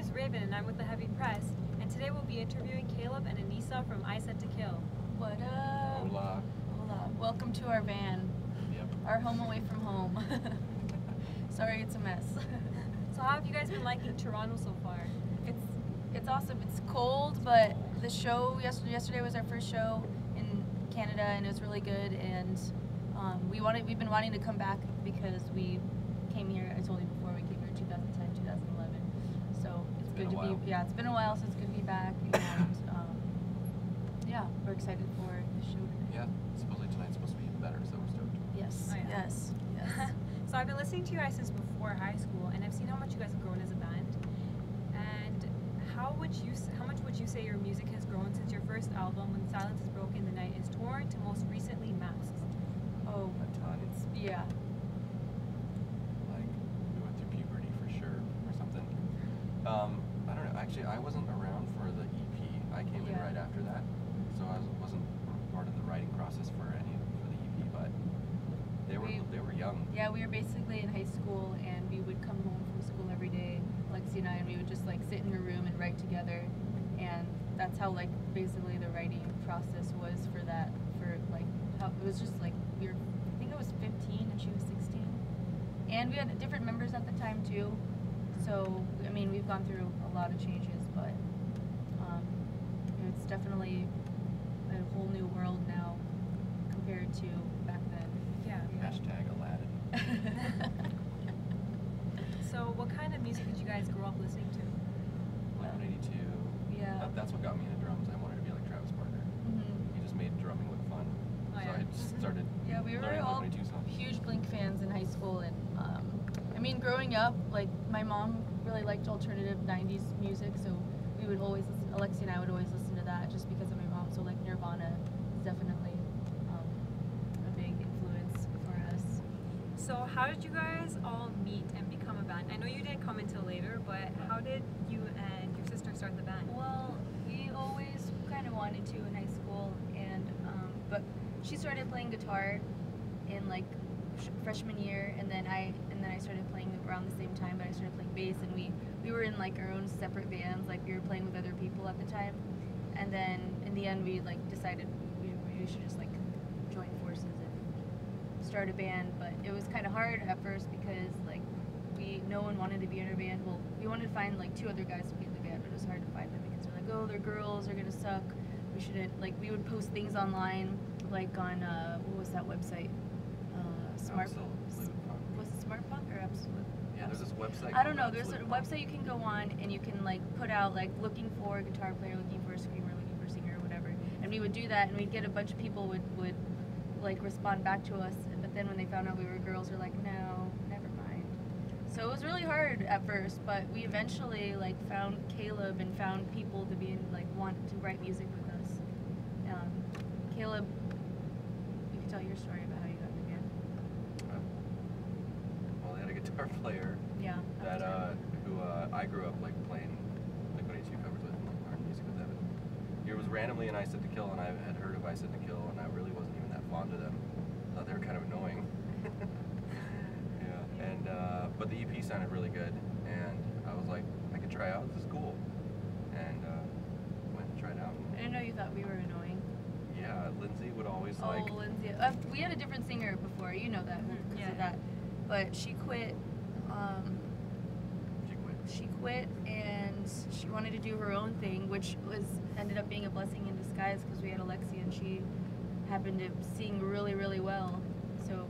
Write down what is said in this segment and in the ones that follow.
name's Raven and I'm with the Heavy Press, and today we'll be interviewing Caleb and Anissa from I Set to Kill. What up? Hola. Hola. Welcome to our van. Yep. Our home away from home. Sorry, it's a mess. So how have you guys been liking Toronto so far? It's awesome. It's cold, but the show yesterday was our first show in Canada, and it was really good. And we've been wanting to come back because we came here. I told you before, we came here in 2010, 2011. So it's good to be. Yeah, it's been a while, so it's good to be back. And yeah, we're excited for the show today. Yeah, supposedly tonight's supposed to be even better, so we're stoked. Yes. Oh, yeah. Yes. So I've been listening to you guys since before high school, and I've seen how much you guys have grown as a band. And how much would you say your music has grown since your first album, When Silence is Broken, The Night is Torn, to most recently Masks? Oh, A ton. yeah. Like, we went through puberty for sure, or something. I don't know. Actually, I wasn't around for the EP. I came in right after that, so I wasn't part of the writing process for the EP. But they were young. Yeah, we were basically in high school, and we would come home from school every day, Lexi and I, and we would just like sit in her room and write together. And that's how like basically the writing process was for that. For like how it was just like we were. I think I was 15 and she was 16, and we had different members at the time too. So I mean, we've gone through a lot of changes, but it's definitely a whole new world now compared to back then. Yeah. Hashtag Aladdin. So what kind of music did you guys grow up listening to? Blink-182. Yeah. That's what got me into drums. I wanted to be like Travis Barker. He just made drumming look fun. Oh, So yeah. I just started Yeah, we were learning all Blink-182 songs. huge Blink fans in high school, and I mean, growing up, like my mom really liked alternative 90s music, so we would always listen, Alexi and I would always listen to that just because of my mom. So like Nirvana is definitely a big influence for us. So how did you guys all meet and become a band? I know you didn't come until later, but how did you and your sister start the band? Well, we always kind of wanted to in high school, and but she started playing guitar in like freshman year, and then I started playing around the same time, but I started playing bass, and we were in like our own separate bands, like we were playing with other people at the time, and then in the end we like decided we should just like join forces and start a band. But it was kind of hard at first because like no one wanted to be in our band. Well, we wanted to find like 2 other guys to be in the band, but it was hard to find them because they're like, oh, they're girls, they're gonna suck, we shouldn't. Like we would post things online, like on what was that website? Smart. Was it Smart Punk or Absolute? Yeah, there's this website. I don't know. There's a website you can go on, and you can like put out like looking for a guitar player, looking for a screamer, looking for a singer, or whatever. And we would do that, and we'd get a bunch of people would like respond back to us. But then when they found out we were girls, they're like, no, never mind. So it was really hard at first, but we eventually like found Caleb and found people to be in, like want to write music with us. Caleb, you can tell your story about how you got in the band. Well, they had a guitar player. Yeah. That who I grew up like playing Blink-182 covers with and like learning music with them. He was randomly in I Set to Kill, and I had heard of I Set to Kill, and I really wasn't even that fond of them. Thought they were kind of annoying. Yeah. And but the EP sounded really good, and I was like, I could try out. This is cool. And went and tried out. I didn't know you thought we were annoying. Yeah, Lindsay would always Oh, like. Lindsay. We had a different singer before, you know that, because of that. But she quit. She quit, and she wanted to do her own thing, which ended up being a blessing in disguise because we had Alexi, and she happened to sing really, really well. So.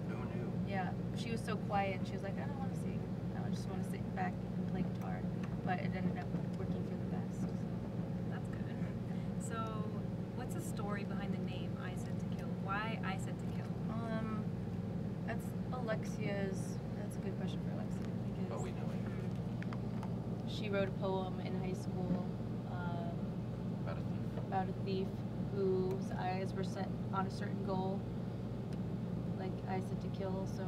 Who knew? Yeah, she was so quiet, and she was like, I don't want to sing. I just want to sit back and play guitar. But it ended up working for the best. So. That's good. So what's the story behind the name I Set to Kill? Why I Set to Kill? That's that's a good question for Alexia, because But we know it. she wrote a poem in high school about a thief whose eyes were set on a certain goal, like I Set to Kill. So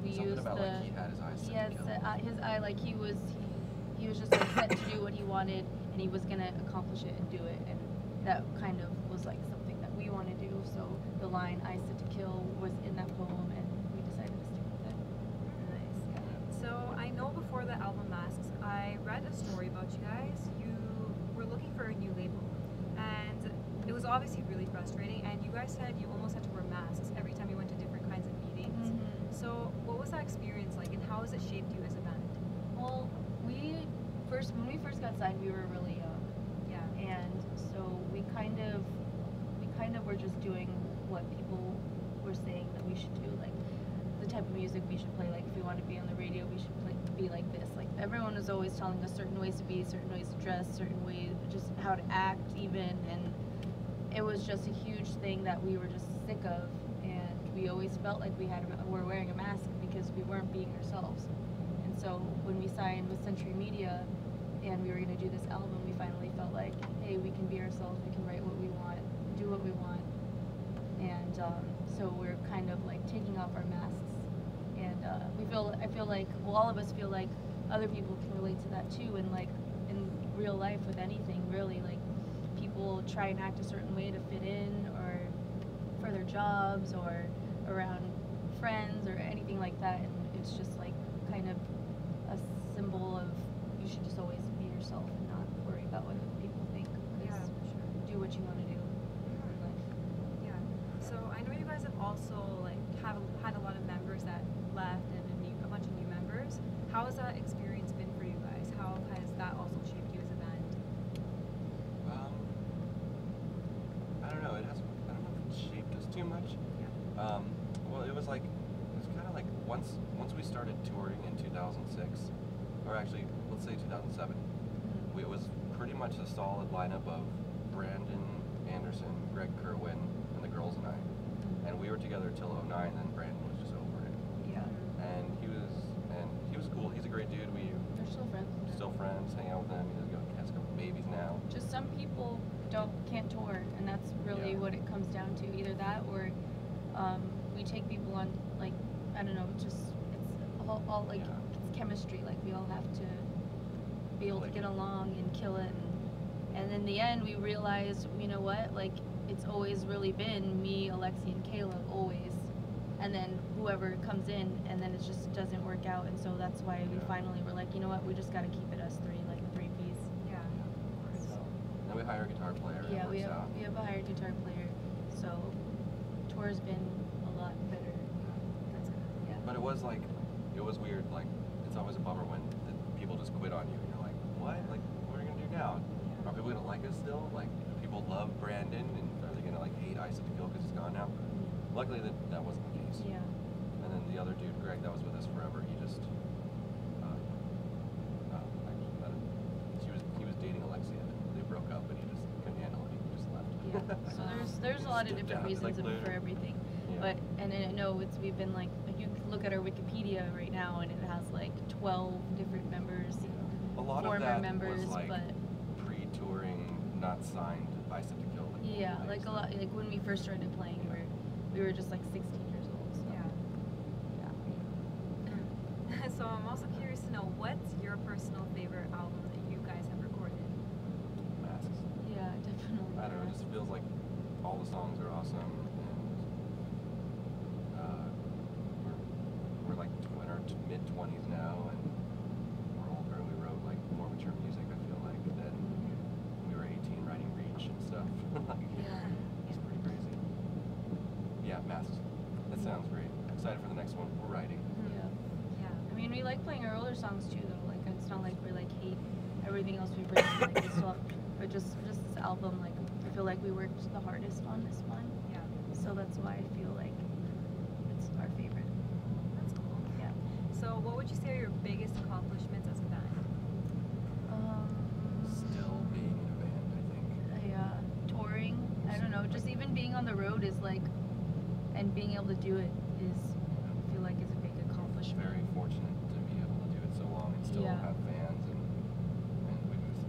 we Something used about the like he had his eyes set to kill. his eye, like he was just like set to do what he wanted, and he was gonna accomplish it and do it, and that kind of was like something that we want to do. So the line I Set to Kill was in that poem, and we decided to stick with it. Nice. So So I know before the album Masks, I read a story about you guys. You were looking for a new label, and it was obviously really frustrating. And you guys said you almost had to wear masks every time you went to different kinds of meetings. So what was that experience like, and how has it shaped you as a band? Well, when we first got signed, we were really young. Yeah. And so we kind of were just doing what people were saying that we should do, like the type of music we should play. Like if we want to be on the radio, we should be like this. Like everyone was always telling us certain ways to be, certain ways to dress, certain ways, just how to act even. And it was just a huge thing that we were just sick of. And we always felt like we're wearing a mask because we weren't being ourselves. And so when we signed with Century Media and we were going to do this album, we finally felt like, hey, we can be ourselves, we can write what we want, do what we want. And so we're kind of like taking off our masks. And I feel like, well, all of us feel like other people can relate to that too. And like in real life with anything, really, like people try and act a certain way to fit in or for their jobs or around friends or anything like that. And it's just like kind of a symbol of you should just always be yourself and not worry about what people think. Yeah, for sure. Do what you want to do in life. Yeah. So I know you guys have also like had a lot of members that left and a bunch of new members. How has that experience been for you guys? How has that also shaped you as a band? I don't know. I don't know if it shaped us too much. Yeah. Well, it was kind of like once we started touring in 2006, or actually let's say 2007, it was pretty much a solid lineup of Brandon Anderson, Greg Kerwin, and the girls and I. And we were together till 2009, then Brandon was just over it. Yeah. And he was cool. He's a great dude. They're still friends. Still friends, hang out with him. Has a couple babies now. Just some people can't tour, and that's really what it comes down to. Either that or we take people on, like, I don't know, just it's all like it's chemistry. Like we all have to be able to get along and kill it. And in the end, we realized, you know what, like it's always really been me, Alexi, and Caleb always. And then whoever comes in, and then it just doesn't work out. And so that's why we finally were like, you know what, we just got to keep it us three, like a three-piece. Yeah. So, then we hire a guitar player. Yeah, we have a hired guitar player, so tour's been a lot better. That's good. Yeah. But it was weird. Like it's always a bummer when people just quit on you. And you're like, what? Like, what are you gonna do now? Are people gonna like us still? Like, do people love Brandon, and are they gonna like hate Ice at the Kill because he's gone now? Luckily, that wasn't the case. Yeah. And then the other dude, Greg, that was with us forever. He just, he was dating Alexia, and they broke up, and he just couldn't handle it. He just left. Yeah. So there's a lot of different reasons for everything. Yeah. But and I know we've been like you can look at our Wikipedia right now, and it has like 12 different members, A lot former of that members, was like but pre-touring, not signed Ice at the Kill. yeah, like a lot. Like when we first started playing, we were just like 16 years old. So. Yeah. So I'm also curious to know, what's your personal favorite album that you guys have recorded? Masks. Yeah, definitely. I don't know. It just feels like all the songs are awesome, and we're like in our mid-20s now, and we're older. We wrote like more mature music. I feel like than when we were 18 writing Reach and stuff. Like, it's pretty crazy. Yeah, Masks. That sounds great. I'm excited for the next one. We're writing. Yeah. Yeah. I mean, we like playing our older songs too, though. Like, it's not like we like hate everything else we've written. Like, we still, but just this album, like, I feel like we worked the hardest on this one. Yeah. So that's why I feel like it's our favorite. That's cool. Yeah. So what would you say are your biggest accomplishments as a band? Still being in a band, I think. Touring. I don't know. Just even being on the road is like, and being able to do it is, I feel like, is a big accomplishment. Very fortunate to be able to do it so long and still have fans, and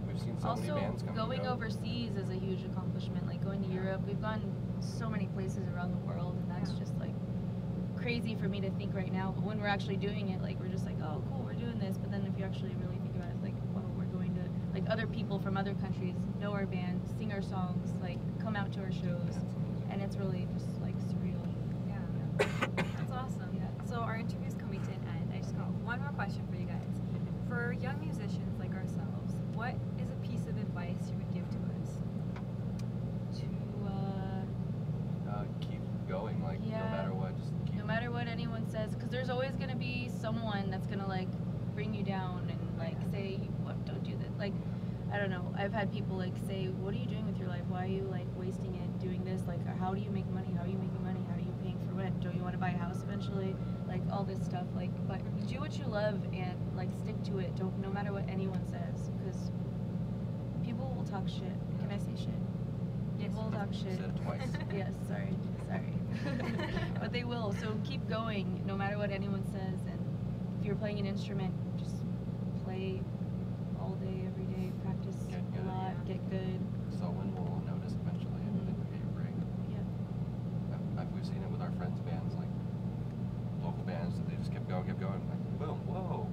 we've seen so many bands come and going go. overseas is a huge accomplishment. Like going to Europe, we've gone so many places around the world, and that's just like crazy for me to think right now. But when we're actually doing it, like we're just like, oh, cool, we're doing this. But then if you actually really think about it, it's like, well, we're going to like other people from other countries know our band, sing our songs, like come out to our shows, and it's really just like surreal. Yeah. That's awesome. Yeah. So our interview's coming to an end. I just got one more question for you guys. For young musicians like ourselves, what is a piece of advice you would give to us? Keep going, like, Yeah. no matter what, just keep. No matter what anyone says, because there's always gonna be someone that's gonna like bring you down and like say, "What? Don't do this." Like, I don't know. I've had people like say, "What are you doing with your life? Why are you like wasting it doing this? Like, how do you make money? How are you making money? How are you paying for rent? Don't you want to buy a house eventually?" Like all this stuff. Like, but do what you love and like stick to it. Don't, no matter what anyone says, because people will talk shit. Can I say shit? People will talk shit. Said it twice. Yes, sorry. But they will, so keep going no matter what anyone says. And if you're playing an instrument, just play all day, every day, practice Get a good. lot, get good. Someone will notice eventually and then give you a break. Yeah. We've seen it with our friends' bands, like local bands, they just kept going, like boom, whoa,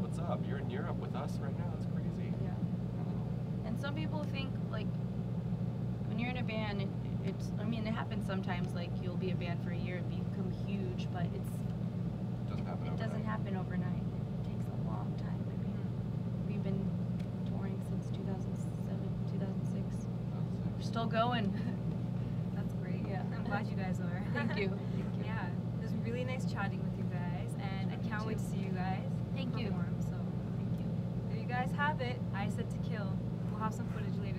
what's up? You're in Europe with us right now, that's crazy. Yeah. And some people think like when you're in a band, it's, I mean, it happens sometimes, like you'll be a band for a year and become huge, but It doesn't happen it overnight. doesn't happen overnight. It takes a long time. I mean, we've been touring since 2007, 2006. We're still going. That's great. Yeah. I'm glad you guys are. Thank you. Yeah, it was really nice chatting with you guys, and I can't wait to see you guys Thank you. perform. So Thank you. there you guys have it. I said to kill. We'll have some footage later.